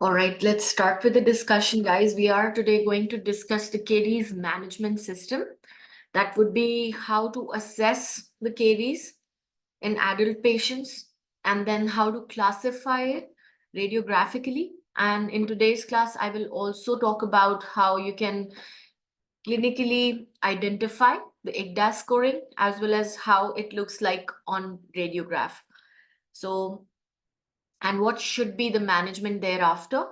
All right, let's start with the discussion, guys. We are today going to discuss the caries management system. That would be how to assess the caries in adult patients and then how to classify it radiographically. And in today's class, I will also talk about how you can clinically identify the IGDAS scoring as well as how it looks like on radiograph. So, and what should be the management thereafter.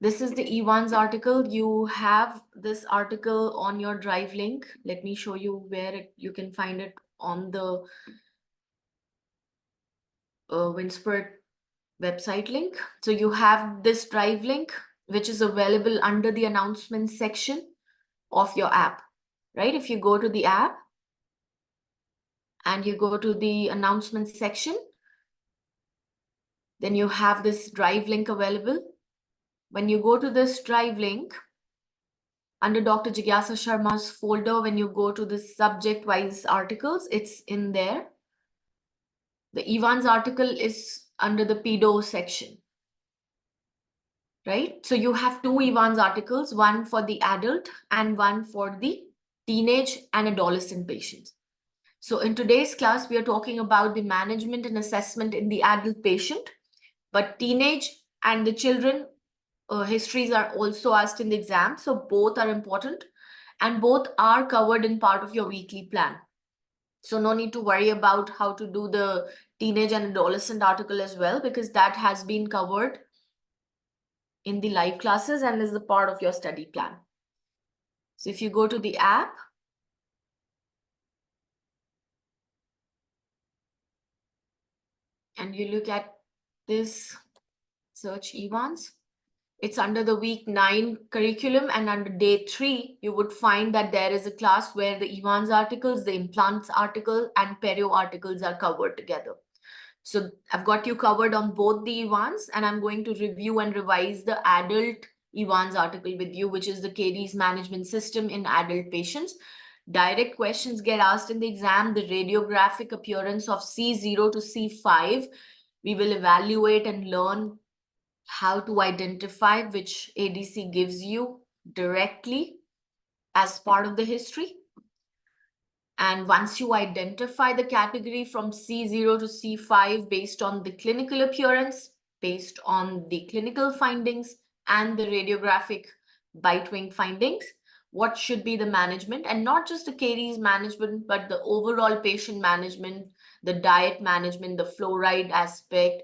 This is the Evan's article. You have this article on your drive link. Let me show you where you can find it on the Winspert website link. So you have this drive link, which is available under the announcement section of your app, right? If you go to the app and you go to the announcement section, then you have this drive link available. When you go to this drive link, under Dr. Jigyasa Sharma's folder, when you go to the subject-wise articles, it's in there. The Evan's article is under the pedo section, right? So you have two Evan's articles, one for the adult and one for the teenage and adolescent patients. So in today's class, we are talking about the management and assessment in the adult patient, but teenage and the children histories are also asked in the exam. So both are important and both are covered in part of your weekly plan. So no need to worry about how to do the teenage and adolescent article as well, because that has been covered in the live classes and is the part of your study plan. So if you go to the app, and you look at this search Evans, it's under the week 9 curriculum, and under day 3, you would find that there is a class where the Evans articles, the implants article, and perio articles are covered together. So I've got you covered on both the Evans, and I'm going to review and revise the adult Evans article with you, which is the caries management system in adult patients. Direct questions get asked in the exam. The radiographic appearance of C0 to C5, we will evaluate and learn how to identify which ADC gives you directly as part of the history. And once you identify the category from C0 to C5 based on the clinical appearance, based on the clinical findings and the radiographic bite wing findings, what should be the management, and not just the caries management, but the overall patient management, the diet management, the fluoride aspect,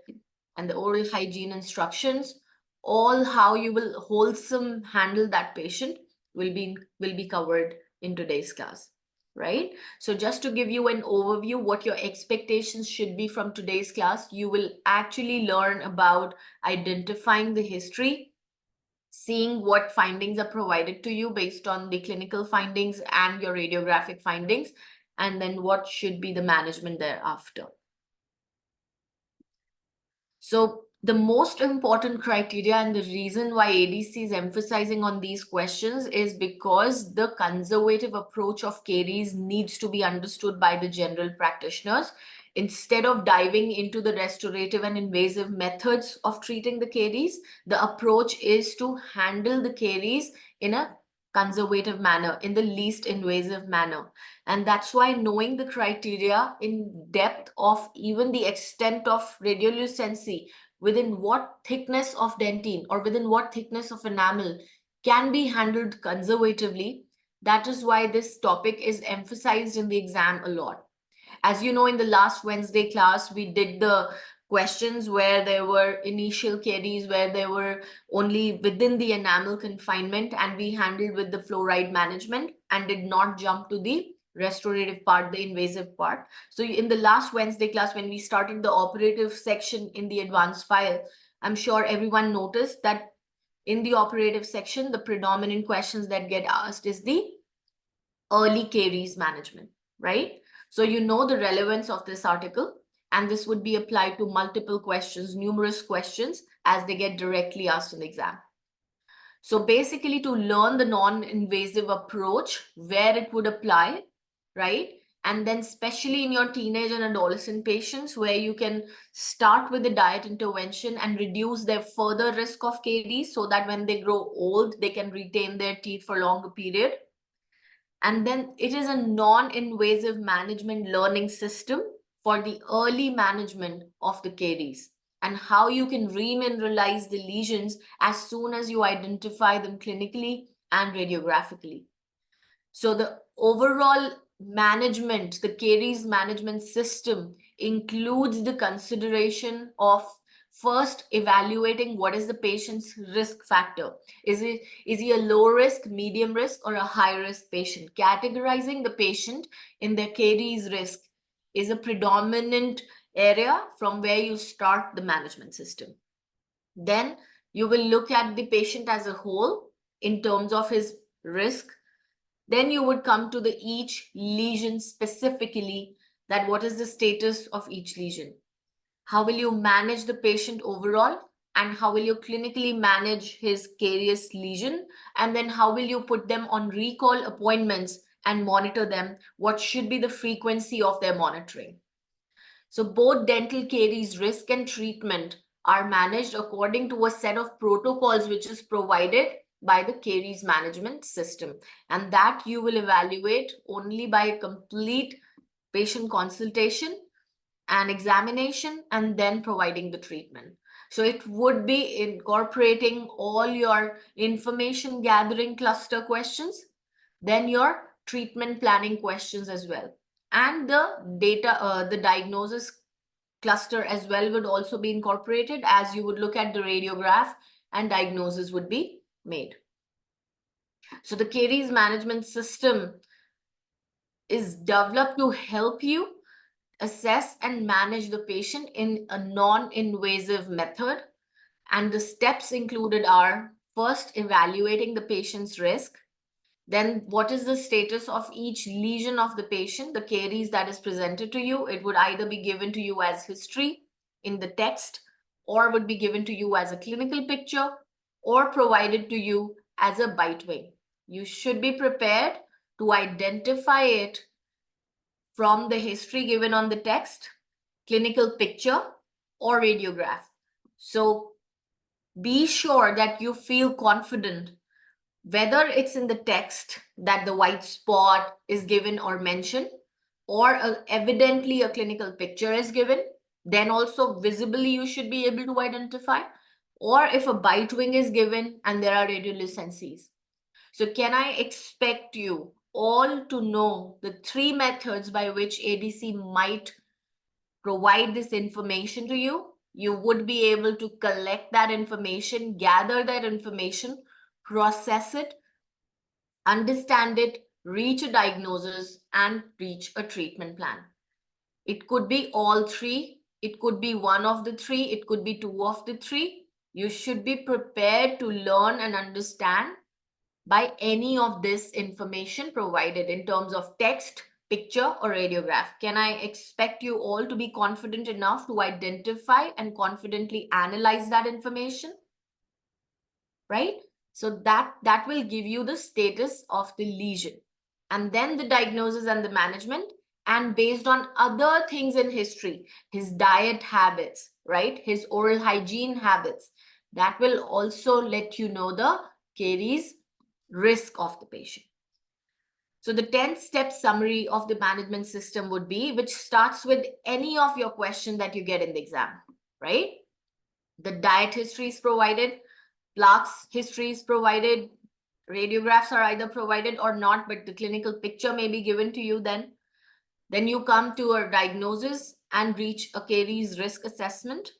and the oral hygiene instructions, all how you will wholesome handle that patient will be covered in today's class, right? So just to give you an overview what your expectations should be from today's class, you will actually learn about identifying the history, seeing what findings are provided to you based on the clinical findings and your radiographic findings, and then what should be the management thereafter. So the most important criteria and the reason why ADC is emphasizing on these questions is because the conservative approach of caries needs to be understood by the general practitioners. Instead of diving into the restorative and invasive methods of treating the caries, the approach is to handle the caries in a conservative manner, in the least invasive manner. And that's why knowing the criteria in depth of even the extent of radiolucency, within what thickness of dentine or within what thickness of enamel can be handled conservatively, that is why this topic is emphasized in the exam a lot. As you know, in the last Wednesday class, we did the questions where there were initial caries, where they were only within the enamel confinement, and we handled with the fluoride management and did not jump to the restorative part, the invasive part. So in the last Wednesday class, when we started the operative section in the advanced file, I'm sure everyone noticed that in the operative section, the predominant questions that get asked is the early caries management, right? So you know the relevance of this article, and this would be applied to multiple questions, numerous questions, as they get directly asked in the exam. So basically, to learn the non-invasive approach, where it would apply, right? And then especially in your teenage and adolescent patients, where you can start with the diet intervention and reduce their further risk of caries so that when they grow old, they can retain their teeth for a longer period. And then it is a non-invasive management learning system for the early management of the caries and how you can remineralize the lesions as soon as you identify them clinically and radiographically. So the overall management, the caries management system includes the consideration of first evaluating what is the patient's risk factor. Is he a low risk, medium risk, or a high risk patient? Categorizing the patient in their caries risk is a predominant area from where you start the management system. Then you will look at the patient as a whole in terms of his risk. Then you would come to the each lesion specifically, that what is the status of each lesion. How will you manage the patient overall? And how will you clinically manage his carious lesion? And then how will you put them on recall appointments and monitor them? What should be the frequency of their monitoring? So both dental caries risk and treatment are managed according to a set of protocols which is provided by the caries management system, and that you will evaluate only by a complete patient consultation and examination and then providing the treatment. So it would be incorporating all your information gathering cluster questions, then your treatment planning questions as well, and the diagnosis cluster as well would also be incorporated, as you would look at the radiograph and diagnosis would be made. So the caries management system is developed to help you assess and manage the patient in a non-invasive method. And the steps included are first evaluating the patient's risk. Then what is the status of each lesion of the patient, the caries that is presented to you? It would either be given to you as history in the text, or would be given to you as a clinical picture, or provided to you as a bite wing. You should be prepared to identify it from the history given on the text, clinical picture, or radiograph. So be sure that you feel confident whether it's in the text that the white spot is given or mentioned, or evidently a clinical picture is given, then also visibly you should be able to identify, or if a bite wing is given and there are radiolucencies. So can I expect you all to know the 3 methods by which ADC might provide this information to you? You would be able to collect that information, gather that information, process it, understand it, reach a diagnosis, and reach a treatment plan. It could be all 3, it could be one of the 3, it could be 2 of the 3. You should be prepared to learn and understand by any of this information provided in terms of text, picture, or radiograph. Can I expect you all to be confident enough to identify and confidently analyze that information? Right? So that will give you the status of the lesion, and then the diagnosis and the management, and based on other things in history, his diet habits, right, his oral hygiene habits, that will also let you know the caries risk of the patient. So the 10-step summary of the management system would be, which starts with any of your question that you get in the exam, right? The diet history is provided, plaques history is provided, radiographs are either provided or not, but the clinical picture may be given to you then. Then you come to a diagnosis and reach a caries risk assessment.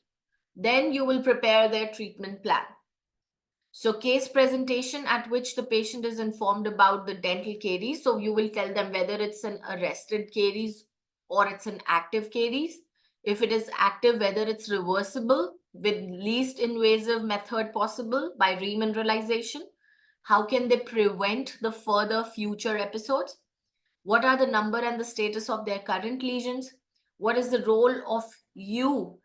Then you will prepare their treatment plan. So case presentation at which the patient is informed about the dental caries. So you will tell them whether it's an arrested caries or it's an active caries. If it is active, whether it's reversible with least invasive method possible by remineralization. How can they prevent the further future episodes? What are the number and the status of their current lesions? What is the role of you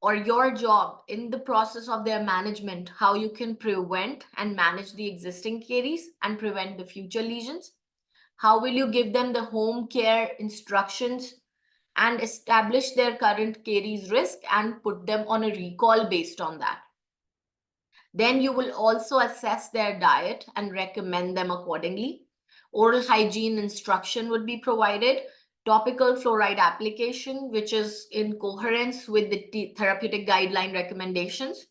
or your job in the process of their management? How you can prevent and manage the existing caries and prevent the future lesions? How will you give them the home care instructions and establish their current caries risk and put them on a recall based on that? Then you will also assess their diet and recommend them accordingly. Oral hygiene instruction would be provided. Topical fluoride application, which is in coherence with the therapeutic guideline recommendations.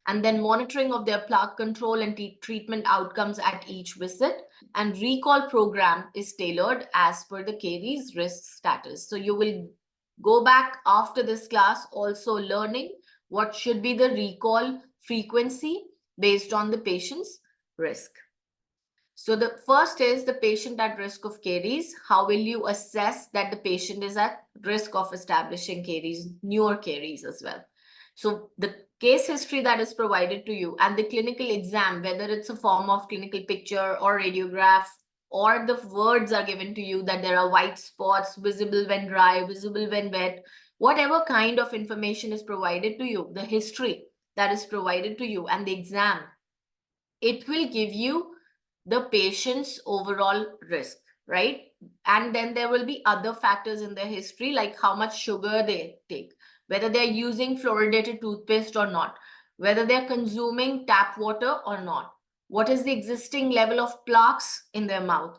And then monitoring of their plaque control and treatment outcomes at each visit. And recall program is tailored as per the caries risk status. So you will go back after this class also learning what should be the recall frequency based on the patient's risk. So the first is the patient at risk of caries. How will you assess that the patient is at risk of establishing caries, newer caries as well? So the case history that is provided to you and the clinical exam, whether it's a form of clinical picture or radiograph, or the words are given to you that there are white spots, visible when dry, visible when wet, whatever kind of information is provided to you, the history that is provided to you and the exam, it will give you the patient's overall risk, right? And then there will be other factors in their history, like how much sugar they take, whether they're using fluoridated toothpaste or not, whether they're consuming tap water or not, what is the existing level of plaques in their mouth,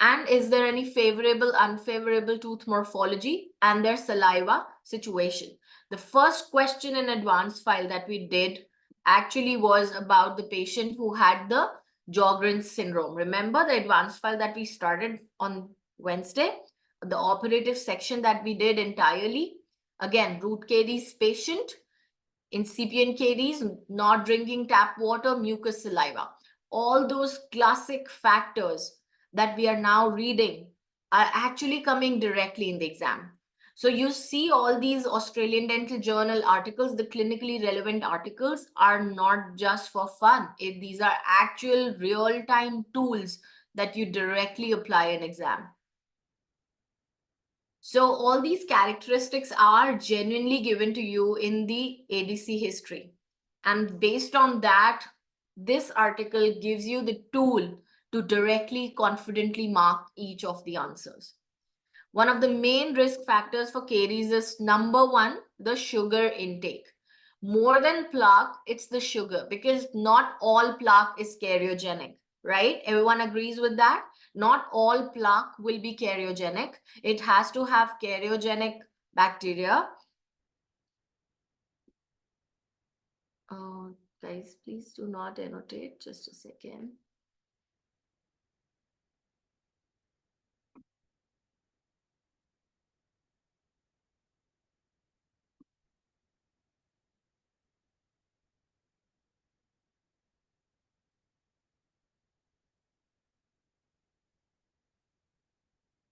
and is there any favorable, unfavorable tooth morphology and their saliva situation. The first question in advance file that we did actually was about the patient who had the Sjogren's syndrome. Remember the advanced file that we started on Wednesday? The operative section that we did entirely. Again, root caries patient, incipient caries, not drinking tap water, mucus saliva. All those classic factors that we are now reading are actually coming directly in the exam. So you see all these Australian Dental Journal articles, the clinically relevant articles are not just for fun. These are actual real-time tools that you directly apply in exam. So all these characteristics are genuinely given to you in the ADC history. And based on that, this article gives you the tool to directly, confidently mark each of the answers. One of the main risk factors for caries is number one, the sugar intake. More than plaque, it's the sugar, because not all plaque is cariogenic, right? Everyone agrees with that? Not all plaque will be cariogenic. It has to have cariogenic bacteria. Guys, please do not annotate. Just a second.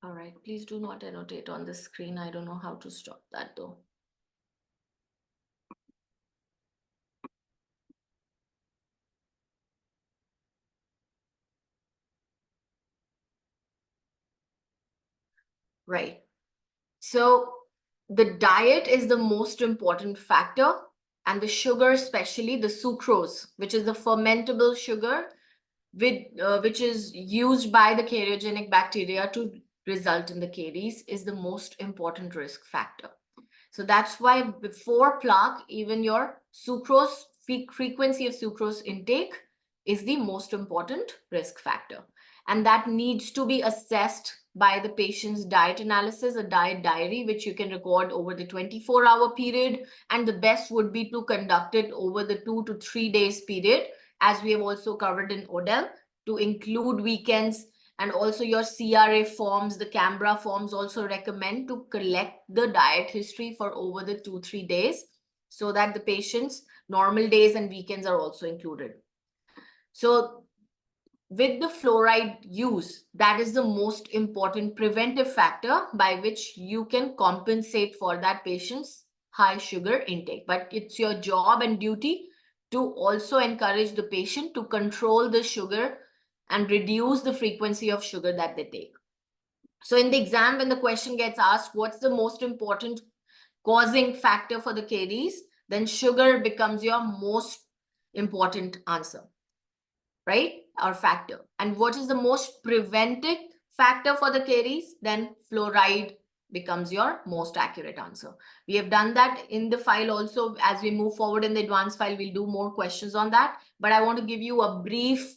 All right, please do not annotate on the screen. I don't know how to stop that though. Right. So the diet is the most important factor, and the sugar, especially the sucrose, which is the fermentable sugar, which is used by the cariogenic bacteria to result in the caries, is the most important risk factor. So that's why before plaque, even your sucrose frequency of sucrose intake is the most important risk factor. And that needs to be assessed by the patient's diet analysis, a diet diary, which you can record over the 24-hour period. And the best would be to conduct it over the 2 to 3 days period, as we have also covered in ODEL, to include weekends. And also your CRA forms, the Canberra forms also recommend to collect the diet history for over the 2-3 days, so that the patient's normal days and weekends are also included. So with the fluoride use, that is the most important preventive factor by which you can compensate for that patient's high sugar intake. But it's your job and duty to also encourage the patient to control the sugar and reduce the frequency of sugar that they take. So in the exam, when the question gets asked, what's the most important causing factor for the caries, then sugar becomes your most important answer, right? Or factor. And what is the most factor for the caries, then fluoride becomes your most accurate answer. We have done that in the file also. As we move forward in the advanced file, we'll do more questions on that. But I want to give you a brief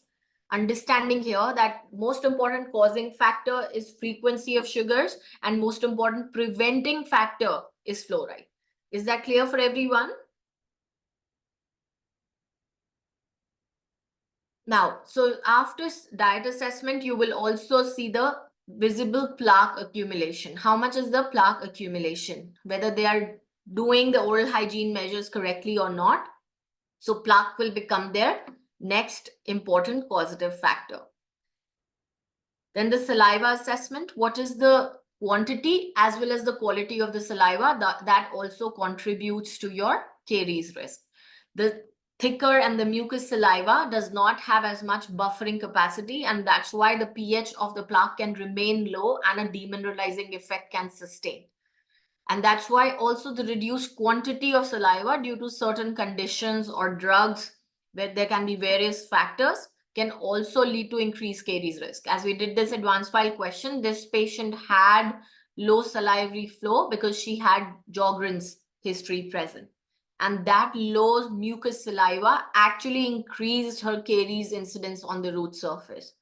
understanding here that most important causing factor is frequency of sugars, and most important preventing factor is fluoride. Is that clear for everyone? Now, so after diet assessment, you will also see the visible plaque accumulation. How much is the plaque accumulation? Whether they are doing the oral hygiene measures correctly or not. So plaque will become their next important causative factor. Then the saliva assessment. What is the quantity as well as the quality of the saliva? That also contributes to your caries risk. The thicker and the mucus saliva does not have as much buffering capacity, and that's why the pH of the plaque can remain low and a demineralizing effect can sustain. And that's why also the reduced quantity of saliva due to certain conditions or drugs, where there can be various factors, can also lead to increased caries risk. As we did this advanced file question, this patient had low salivary flow because she had Sjogren's history present. And that low mucus saliva actually increased her caries incidence on the root surface.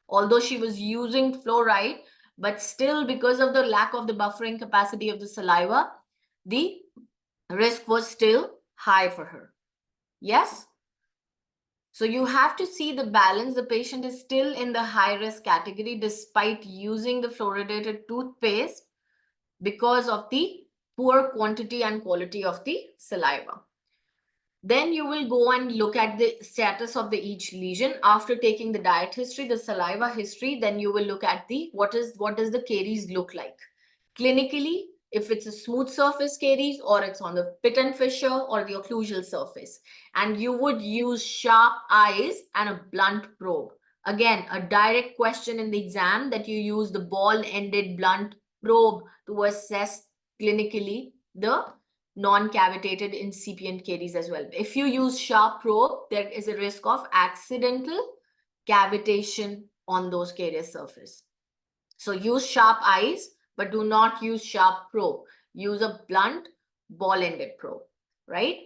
Although she was using fluoride, but still, because of the lack of the buffering capacity of the saliva, the risk was still high for her. Yes? So you have to see the balance. The patient is still in the high risk category despite using the fluoridated toothpaste because of the poor quantity and quality of the saliva. Then you will go and look at the status of the each lesion after taking the diet history, the saliva history. Then you will look at the what does the caries look like clinically, if it's a smooth surface caries or it's on the pit and fissure or the occlusal surface. And you would use sharp eyes and a blunt probe. Again, a direct question in the exam that you use the ball-ended blunt probe to assess clinically the non-cavitated incipient caries as well. If you use sharp probe, there is a risk of accidental cavitation on those caries surface. So use sharp eyes, but do not use sharp probe. Use a blunt ball-ended probe, right?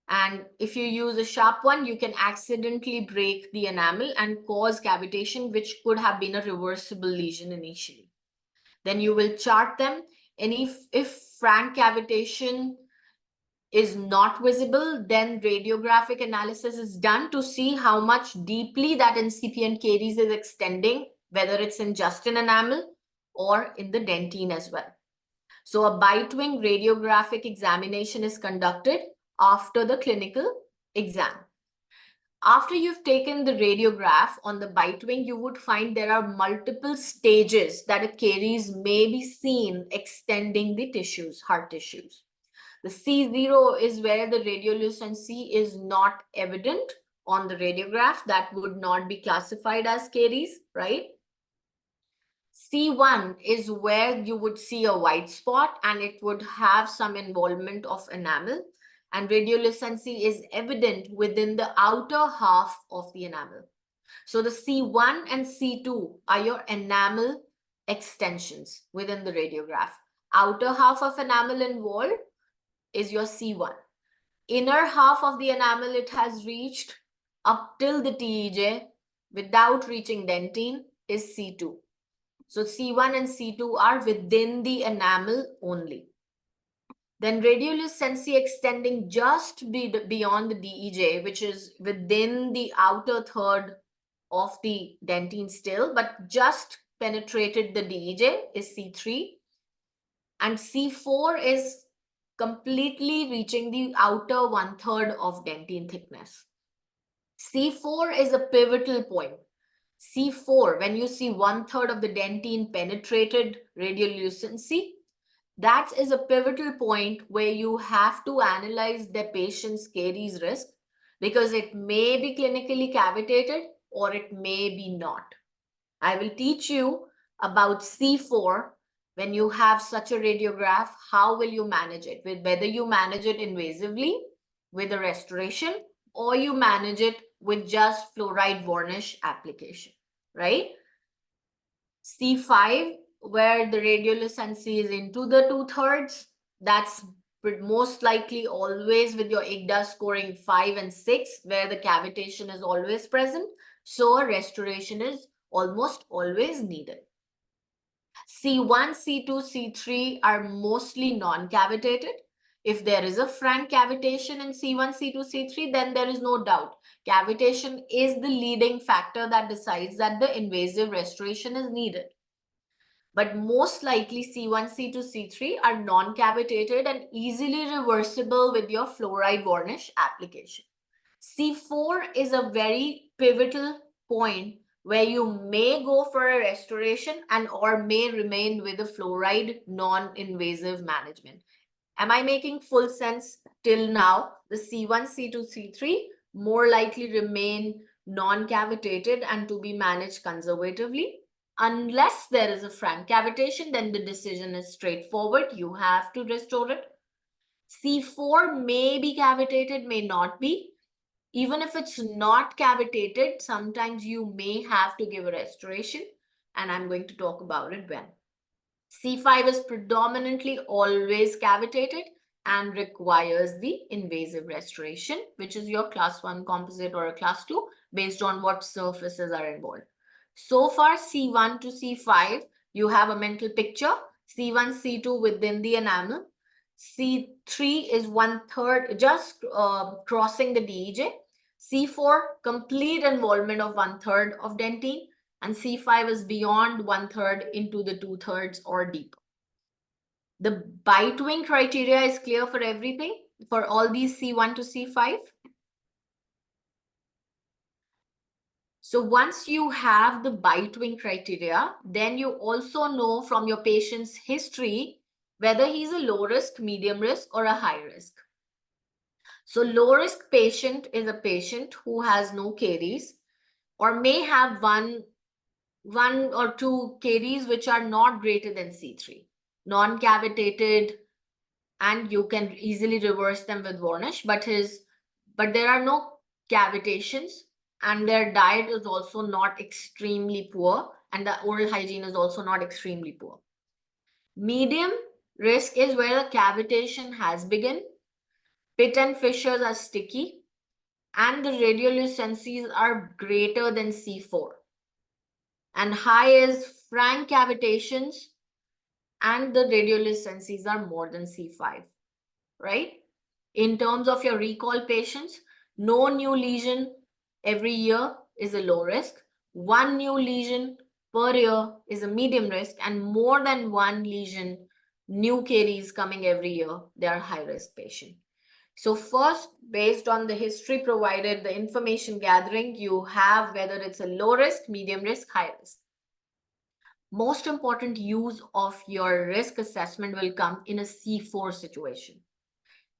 And if you use a sharp one, you can accidentally break the enamel and cause cavitation, which could have been a reversible lesion initially. Then you will chart them. And if frank cavitation is not visible, then radiographic analysis is done to see how much deeply that incipient caries is extending, whether it's in just an enamel or in the dentine as well. So a bite wing radiographic examination is conducted after the clinical exam. After you've taken the radiograph on the bite wing, you would find there are multiple stages that a caries may be seen extending the tissues, hard tissues. The C0 is where the radiolucency is not evident on the radiograph. That would not be classified as caries, right? C1 is where you would see a white spot and it would have some involvement of enamel, and radiolucency is evident within the outer half of the enamel. So the C1 and C2 are your enamel extensions within the radiograph. Outer half of enamel involved is your C1. Inner half of the enamel, it has reached up till the TEJ without reaching dentine, is C2. So C1 and C2 are within the enamel only. Then radiolucency extending just beyond the DEJ, which is within the outer third of the dentine still, but just penetrated the DEJ, is C3. And C4 is completely reaching the outer 1/3 of dentine thickness. C4 is a pivotal point. C4, when you see 1/3 of the dentine penetrated radiolucency, that is a pivotal point where you have to analyze the patient's caries risk, because it may be clinically cavitated or it may be not. I will teach you about C4. When you have such a radiograph, how will you manage it? Whether you manage it invasively with a restoration or you manage it with just fluoride varnish application, right? C5, where the radiolucency is into the 2/3, that's most likely always with your IGDA scoring 5 and 6, where the cavitation is always present. So a restoration is almost always needed. C1, C2, C3 are mostly non-cavitated. If there is a frank cavitation in C1, C2, C3, then there is no doubt. Cavitation is the leading factor that decides that the invasive restoration is needed. But most likely C1, C2, C3 are non-cavitated and easily reversible with your fluoride varnish application. C4 is a very pivotal point where you may go for a restoration and or may remain with a fluoride non-invasive management. Am I making full sense till now? The C1, C2, C3 more likely remain non-cavitated and to be managed conservatively. Unless there is a frank cavitation, then the decision is straightforward. You have to restore it. C4 may be cavitated, may not be. Even if it's not cavitated, sometimes you may have to give a restoration, and I'm going to talk about it when. C5 is predominantly always cavitated and requires the invasive restoration, which is your class 1 composite or a class 2 based on what surfaces are involved. So far, C1 to C5, you have a mental picture. C1, C2 within the enamel. C3 is 1/3, just crossing the DEJ. C4, complete involvement of 1/3 of dentine. And C5 is beyond 1/3 into the 2/3 or deeper. The bite wing criteria is clear for everything, for all these C1 to C5. So once you have the bite wing criteria, then you also know from your patient's history whether he's a low risk, medium risk, or a high risk. So low risk patient is a patient who has no caries or may have one or two caries which are not greater than C3, non-cavitated, and you can easily reverse them with varnish, but there are no cavitations, and their diet is also not extremely poor, and the oral hygiene is also not extremely poor. Medium risk is where the cavitation has begun, pit and fissures are sticky, and the radiolucencies are greater than C4. And high is frank cavitations and the radiolucencies are more than C5, right? In terms of your recall patients, no new lesion every year is a low risk. One new lesion per year is a medium risk, and more than one lesion, new caries coming every year, they are high risk patient. So first, based on the history provided, the information gathering, you have whether it's a low risk, medium risk, high risk. Most important use of your risk assessment will come in a C4 situation.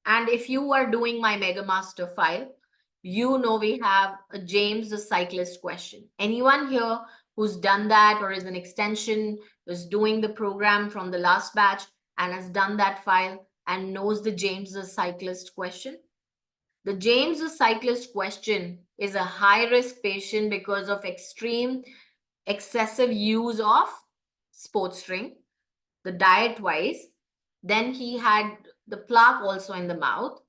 And if you are doing my Mega Master file, you know we have a James the cyclist question. Anyone here who's done that or is an extension, is doing the program from the last batch and has done that file and knows the James the cyclist question? The James the cyclist question is a high-risk patient because of extreme excessive use of sports drink, the diet wise. Then he had the plaque also in the mouth.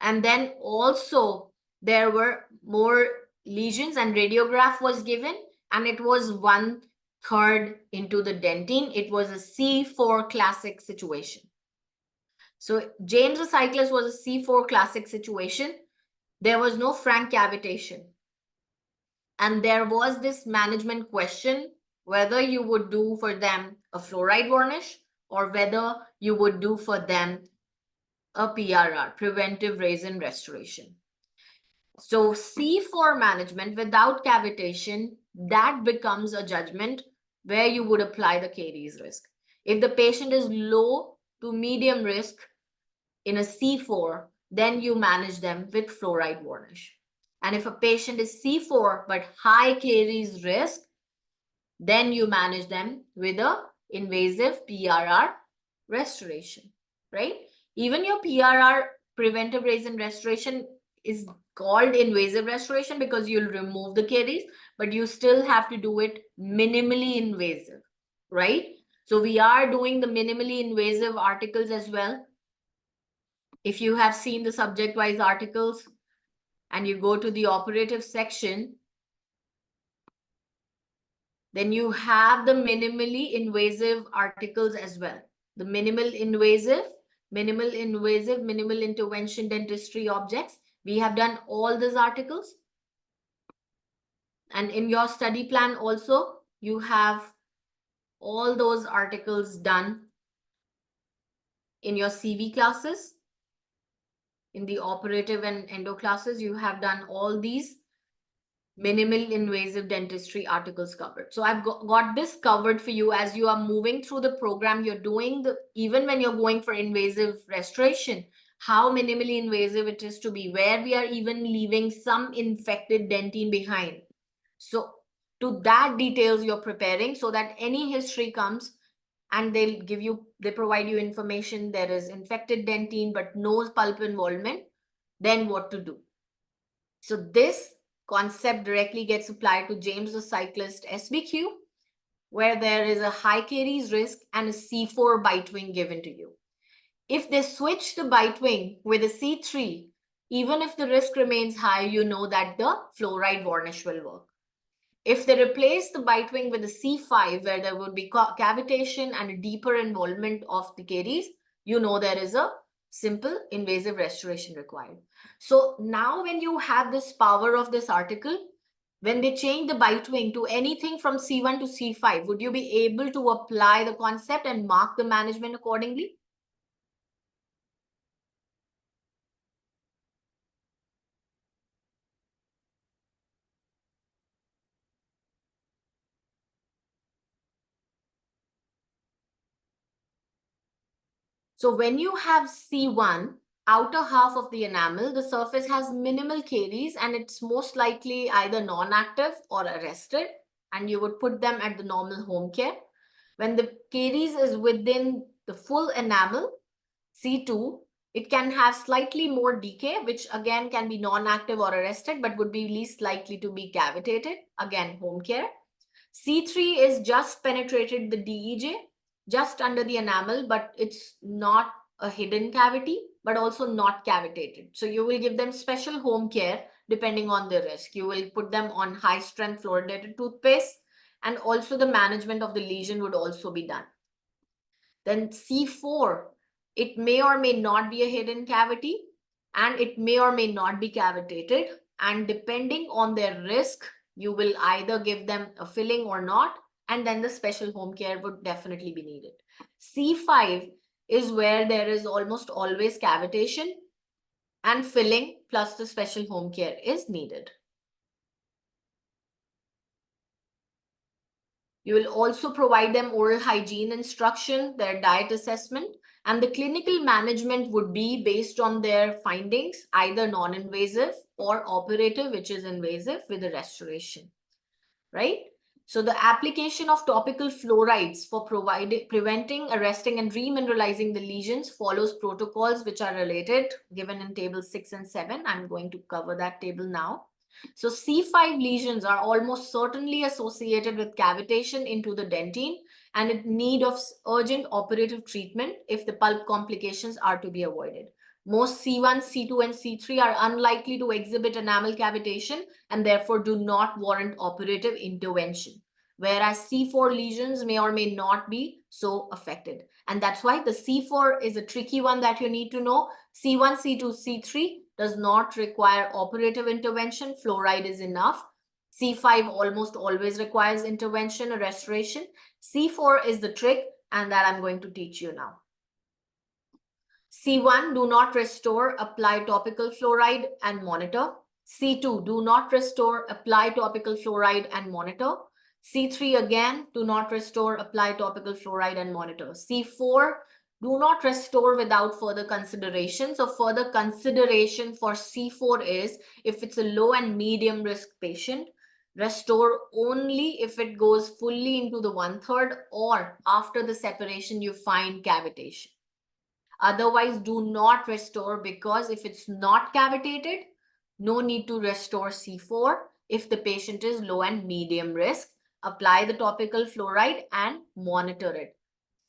And then also there were more lesions and radiograph was given and it was 1/3 into the dentine. It was a C4 classic situation. So James the cyclist was a C4 classic situation. There was no frank cavitation. And there was this management question whether you would do for them a fluoride varnish or whether you would do for them a PRR, preventive resin restoration. So C4 management without cavitation, that becomes a judgment where you would apply the caries risk. If the patient is low to medium risk in a C4, then you manage them with fluoride varnish. And if a patient is C4 but high caries risk, then you manage them with a invasive PRR restoration, right? Even your PRR, preventive resin restoration, is called invasive restoration because you'll remove the caries, but you still have to do it minimally invasive. right? So we are doing the minimally invasive articles as well. If you have seen the subject-wise articles and you go to the operative section, then you have the minimally invasive articles as well. The minimal invasive, minimal intervention dentistry objects. We have done all these articles. And in your study plan also, you have all those articles done in your CV classes. In the operative and endo classes, you have done all these minimal invasive dentistry articles covered. So I've got this covered for you as you are moving through the program. You're doing the, even when you're going for invasive restoration, how minimally invasive it is to be, where we are even leaving some infected dentine behind. So to that details you're preparing so that any history comes and they provide you information, there is infected dentine but no pulp involvement, then what to do. So this concept directly gets applied to James the Cyclist SBQ, where there is a high caries risk and a C4 bite wing given to you. If they switch the bite wing with a C3, even if the risk remains high, you know that the fluoride varnish will work. If they replace the bite wing with a C5, where there would be cavitation and a deeper involvement of the caries, you know there is a simple invasive restoration required. So now when you have this power of this article, when they change the bite wing to anything from C1 to C5, would you be able to apply the concept and mark the management accordingly? So when you have C1, outer half of the enamel, the surface has minimal caries and it's most likely either non-active or arrested, and you would put them at the normal home care. When the caries is within the full enamel, C2, it can have slightly more decay, which again can be non-active or arrested, but would be least likely to be cavitated, again home care. C3 is just penetrated the DEJ, just under the enamel, but it's not a hidden cavity, but also not cavitated. So you will give them special home care depending on the risk. You will put them on high strength fluoridated toothpaste, and also the management of the lesion would also be done. Then C4, it may or may not be a hidden cavity, and it may or may not be cavitated. And depending on their risk, you will either give them a filling or not, and then the special home care would definitely be needed. C5 is where there is almost always cavitation, and filling plus the special home care is needed. You will also provide them oral hygiene instruction, their diet assessment, and the clinical management would be based on their findings, either non-invasive or operative, which is invasive with a restoration, right? So the application of topical fluorides for preventing, arresting, and remineralizing the lesions follows protocols which are related, given in table 6 and 7. I'm going to cover that table now. So C5 lesions are almost certainly associated with cavitation into the dentine and in need of urgent operative treatment if the pulp complications are to be avoided. Most C1, C2, and C3 are unlikely to exhibit enamel cavitation and therefore do not warrant operative intervention, whereas C4 lesions may or may not be so affected. And that's why the C4 is a tricky one that you need to know. C1, C2, C3 does not require operative intervention. Fluoride is enough. C5 almost always requires intervention or restoration. C4 is the trick, and that I'm going to teach you now. C1, do not restore, apply topical fluoride and monitor. C2, do not restore, apply topical fluoride and monitor. C3 again, do not restore, apply topical fluoride and monitor. C4, do not restore without further consideration. So further consideration for C4 is if it's a low and medium risk patient, restore only if it goes fully into the 1/3 or after the separation you find cavitation. Otherwise, do not restore, because if it's not cavitated, no need to restore C4 if the patient is low and medium risk. apply the topical fluoride and monitor it.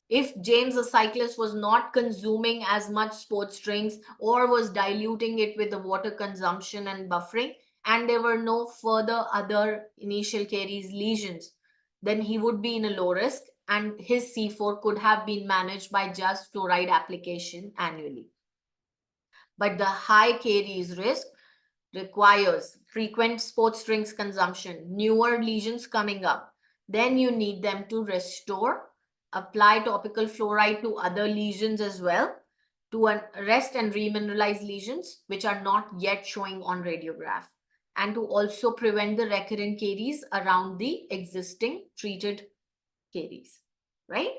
If James the cyclist was not consuming as much sports drinks or was diluting it with the water consumption and buffering, and there were no further other initial caries lesions, then he would be in a low risk and his C4 could have been managed by just fluoride application annually. But the high caries risk requires frequent sports drinks consumption, newer lesions coming up, then you need them to restore, apply topical fluoride to other lesions as well, to arrest and remineralize lesions which are not yet showing on radiograph, and to also prevent the recurrent caries around the existing treated caries, right?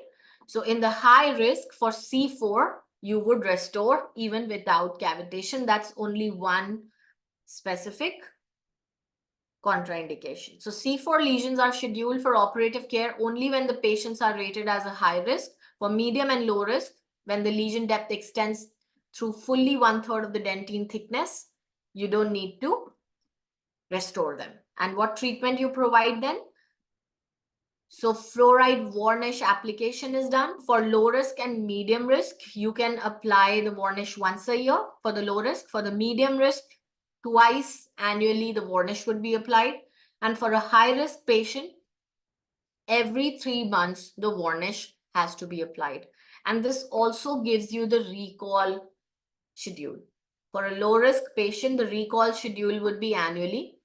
So in the high risk for C4, you would restore even without cavitation. That's only one specific contraindication. So C4 lesions are scheduled for operative care only when the patients are rated as a high risk. For medium and low risk, when the lesion depth extends through fully 1/3 of the dentine thickness, you don't need to restore them. And what treatment you provide then? So fluoride varnish application is done. For low risk and medium risk, you can apply the varnish once a year for the low risk. For the medium risk, twice annually the varnish would be applied. And for a high risk patient, every 3 months the varnish has to be applied. And this also gives you the recall schedule. For a low risk patient, the recall schedule would be annually.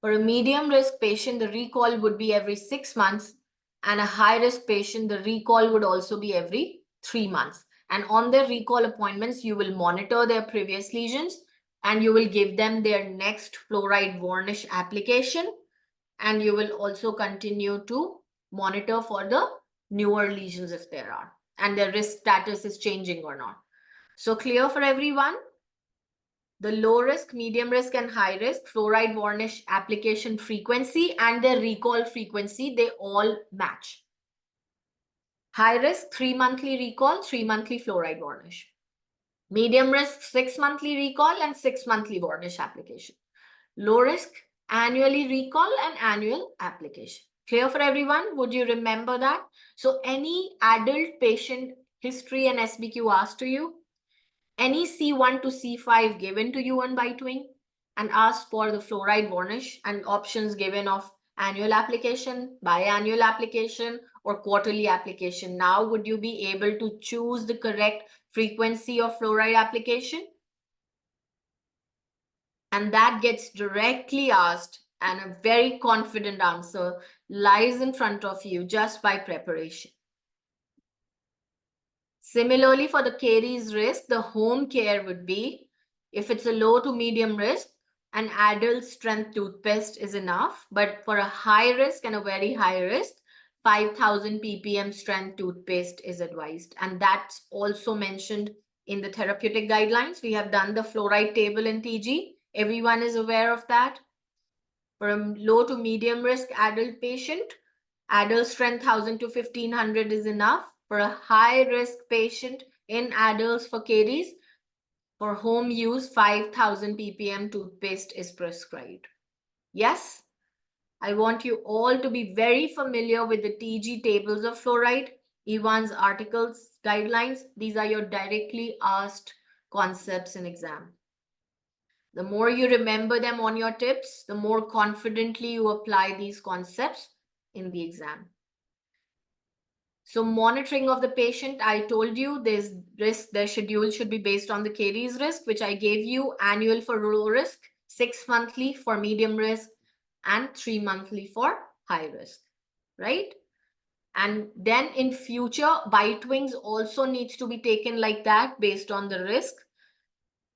For a medium risk patient, the recall would be every 6 months, and a high risk patient, the recall would also be every 3 months. And on their recall appointments, you will monitor their previous lesions and you will give them their next fluoride varnish application. And you will also continue to monitor for the newer lesions if there are, and their risk status is changing or not. So clear for everyone? The low risk, medium risk, and high risk fluoride varnish application frequency and their recall frequency, they all match. High risk, 3 monthly recall, 3 monthly fluoride varnish. Medium risk, 6 monthly recall and 6 monthly varnish application. Low risk, annually recall and annual application. Clear for everyone? Would you remember that? So any adult patient history and SBQ asked to you, any C1 to C5 given to you on bite wing, and ask for the fluoride varnish and options given of annual application, biannual application, or quarterly application. Now, would you be able to choose the correct frequency of fluoride application? And that gets directly asked, and a very confident answer lies in front of you just by preparation. Similarly, for the caries risk, the home care would be, if it's a low to medium risk, an adult strength toothpaste is enough. But for a high risk and a very high risk, 5,000 ppm strength toothpaste is advised. And that's also mentioned in the therapeutic guidelines. We have done the fluoride table in TG. Everyone is aware of that. For a low to medium risk adult patient, adult strength 1,000 to 1,500 is enough. For a high risk patient in adults for caries, for home use, 5,000 ppm toothpaste is prescribed. Yes, I want you all to be very familiar with the TG tables of fluoride, Evan's articles, guidelines. These are your directly asked concepts in exam. The more you remember them on your tips, the more confidently you apply these concepts in the exam. So monitoring of the patient, I told you there's risk, their schedule should be based on the caries risk, which I gave you, annual for low risk, 6 monthly for medium risk, and 3 monthly for high risk, right? And then in future, bite wings also needs to be taken like that based on the risk.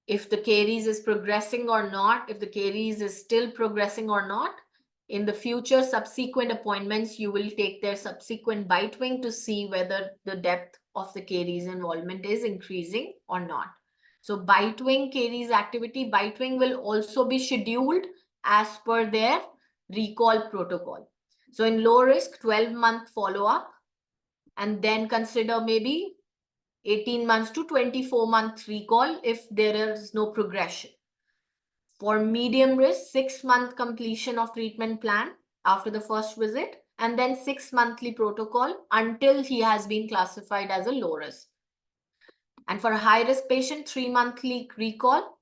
If the caries is progressing or not, if the caries is still progressing or not. In the future subsequent appointments, you will take their subsequent bite wing to see whether the depth of the caries involvement is increasing or not. So bite wing caries activity, bite wing will also be scheduled as per their recall protocol. So in low risk, 12-month follow-up, and then consider maybe 18 months to 24-month recall if there is no progression. For medium risk, 6-month completion of treatment plan after the first visit, and then 6 monthly protocol until he has been classified as a low risk. And for a high risk patient, 3 monthly recall,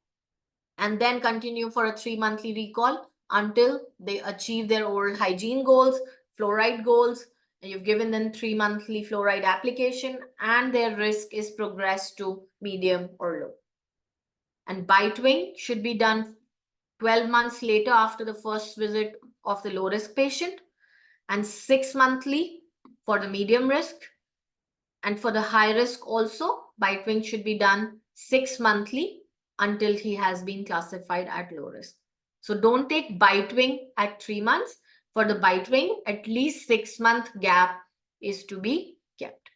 and then continue for a 3 monthly recall until they achieve their oral hygiene goals, fluoride goals, and you've given them 3 monthly fluoride application, and their risk is progressed to medium or low. And bite wing should be done 12 months later after the first visit of the low risk patient, and 6 monthly for the medium risk. And for the high risk also, bite wing should be done 6 monthly until he has been classified at low risk. So don't take bite wing at 3 months. For the bite wing, at least 6-month gap is to be kept,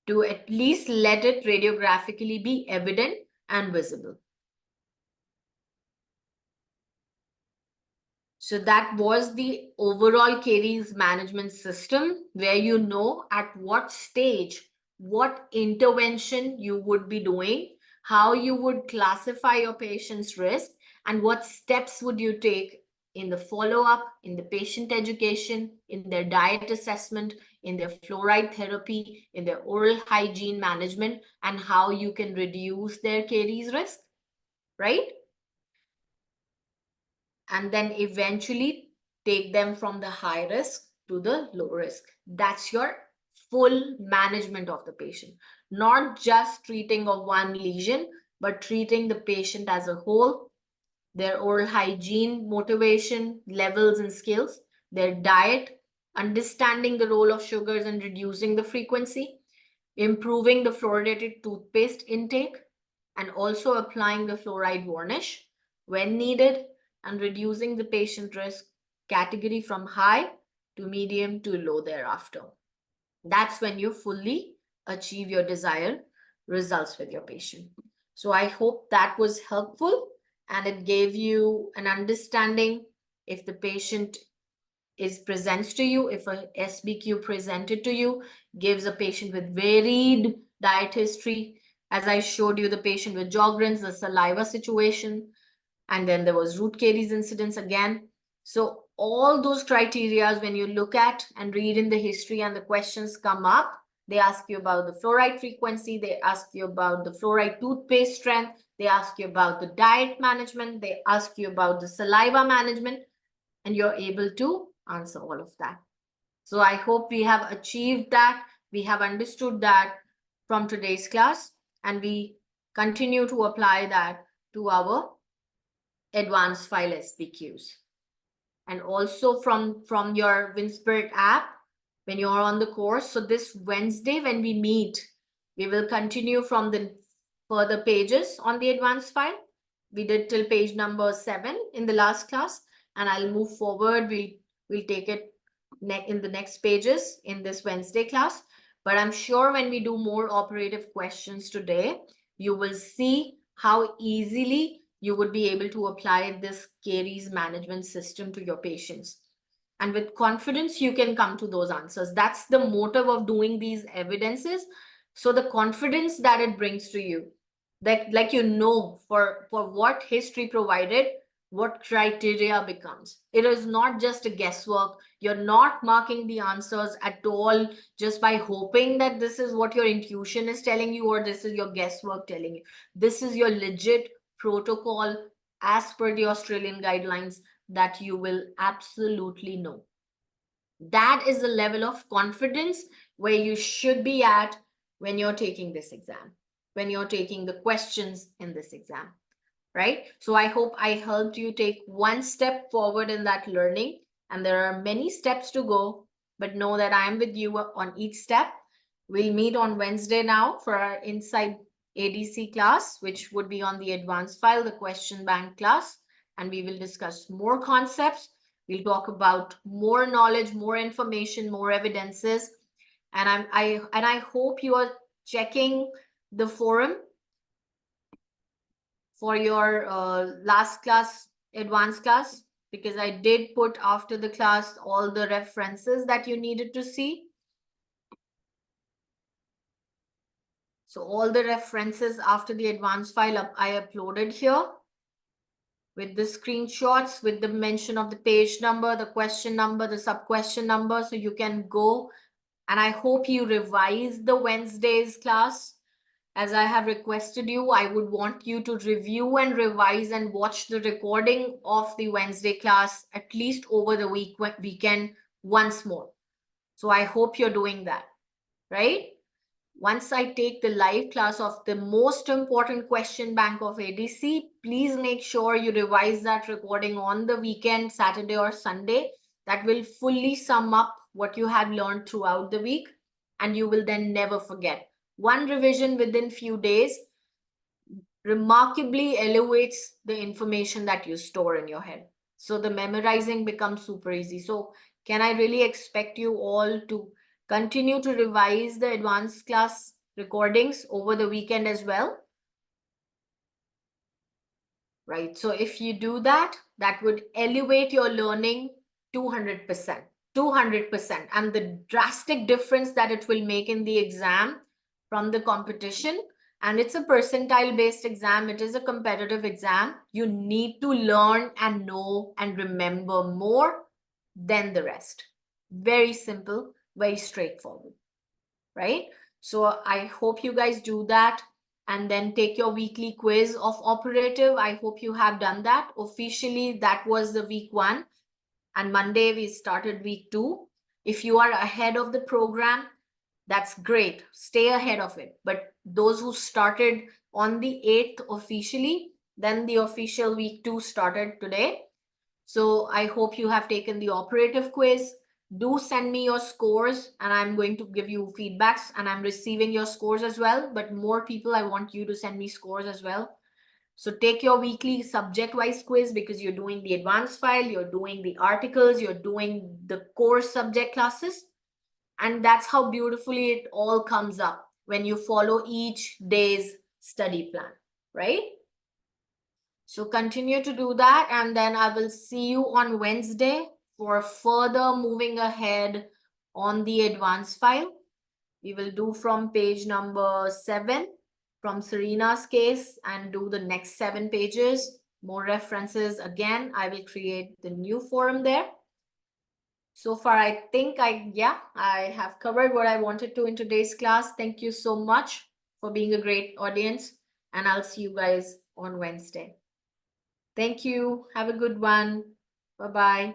to at least let it radiographically be evident and visible. So that was the overall caries management system, where you know at what stage, what intervention you would be doing, how you would classify your patient's risk, and what steps would you take in the follow-up, in the patient education, in their diet assessment, in their fluoride therapy, in their oral hygiene management, and how you can reduce their caries risk, right? And then eventually take them from the high risk to the low risk. That's your full management of the patient, not just treating of one lesion, but treating the patient as a whole, their oral hygiene, motivation, levels and skills, their diet, understanding the role of sugars and reducing the frequency, improving the fluoridated toothpaste intake, and also applying the fluoride varnish when needed, and reducing the patient risk category from high to medium to low thereafter. That's when you fully achieve your desired results with your patient. So I hope that was helpful and it gave you an understanding if the patient presents to you, if a SBQ presented to you, gives a patient with varied diet history. As I showed you, the patient with Sjogren's, the saliva situation, and then there was root caries incidence again. So all those criteria, when you look at and read in the history and the questions come up, they ask you about the fluoride frequency, they ask you about the fluoride toothpaste strength, they ask you about the diet management, they ask you about the saliva management, and you're able to answer all of that. So I hope we have achieved that, we have understood that from today's class, and we continue to apply that to our advanced file SBQs. And also from your WinSpirit app, when you're on the course, so this Wednesday when we meet, we will continue from the further pages on the advanced file. We did till page number 7 in the last class, and I'll move forward. We'll take it in the next pages in this Wednesday class. But I'm sure when we do more operative questions today, you will see how easily you would be able to apply this caries management system to your patients. And with confidence, you can come to those answers. That's the motive of doing these evidences. So the confidence that it brings to you, that like you know for what history provided, what criteria becomes. It is not just a guesswork. You're not marking the answers at all just by hoping that this is what your intuition is telling you or this is your guesswork telling you. This is your legit protocol as per the Australian guidelines that you will absolutely know. That is the level of confidence where you should be at when you're taking this exam, when you're taking the questions in this exam, right? So I hope I helped you take one step forward in that learning. And there are many steps to go, but know that I'm with you on each step. We'll meet on Wednesday now for our Inside ADC class, which would be on the advanced file, the question bank class. And we will discuss more concepts. We'll talk about more knowledge, more information, more evidences. And I hope you are checking the forum for your last class, advanced class, because I did put after the class all the references that you needed to see. So all the references after the advanced file I uploaded here, with the screenshots, with the mention of the page number, the question number, the sub-question number, so you can go. And I hope you revise the Wednesday's class. As I have requested you, I would want you to review and revise and watch the recording of the Wednesday class at least over the weekend once more. So I hope you're doing that, right? Once I take the live class of the most important question bank of ADC, please make sure you revise that recording on the weekend, Saturday or Sunday. That will fully sum up what you have learned throughout the week, and you will then never forget. One revision within few days remarkably elevates the information that you store in your head. So the memorizing becomes super easy. So can I really expect you all to continue to revise the advanced class recordings over the weekend as well? Right. So if you do that, that would elevate your learning 200%. 200%. And the drastic difference that it will make in the exam from the competition, and it's a percentile based exam, it is a competitive exam, you need to learn and know and remember more than the rest. Very simple, very straightforward, right? So I hope you guys do that, and then take your weekly quiz of operative. I hope you have done that. Officially, that was the week 1. And Monday, we started week 2. If you are ahead of the program, that's great. Stay ahead of it. But those who started on the 8th officially, then the official week 2 started today. So I hope you have taken the operative quiz. Do send me your scores, and I'm going to give you feedbacks, and I'm receiving your scores as well. But more people, I want you to send me scores as well. So take your weekly subject-wise quiz, because you're doing the advanced file, you're doing the articles, you're doing the core subject classes. And that's how beautifully it all comes up when you follow each day's study plan, right? So continue to do that, and then I will see you on Wednesday for further moving ahead on the advanced file. We will do from page number 7 from Serena's case and do the next 7 pages. More references. Again, I will create the new forum there. So far, I think I have covered what I wanted to in today's class. Thank you so much for being a great audience, and I'll see you guys on Wednesday. Thank you. Have a good one. Bye-bye.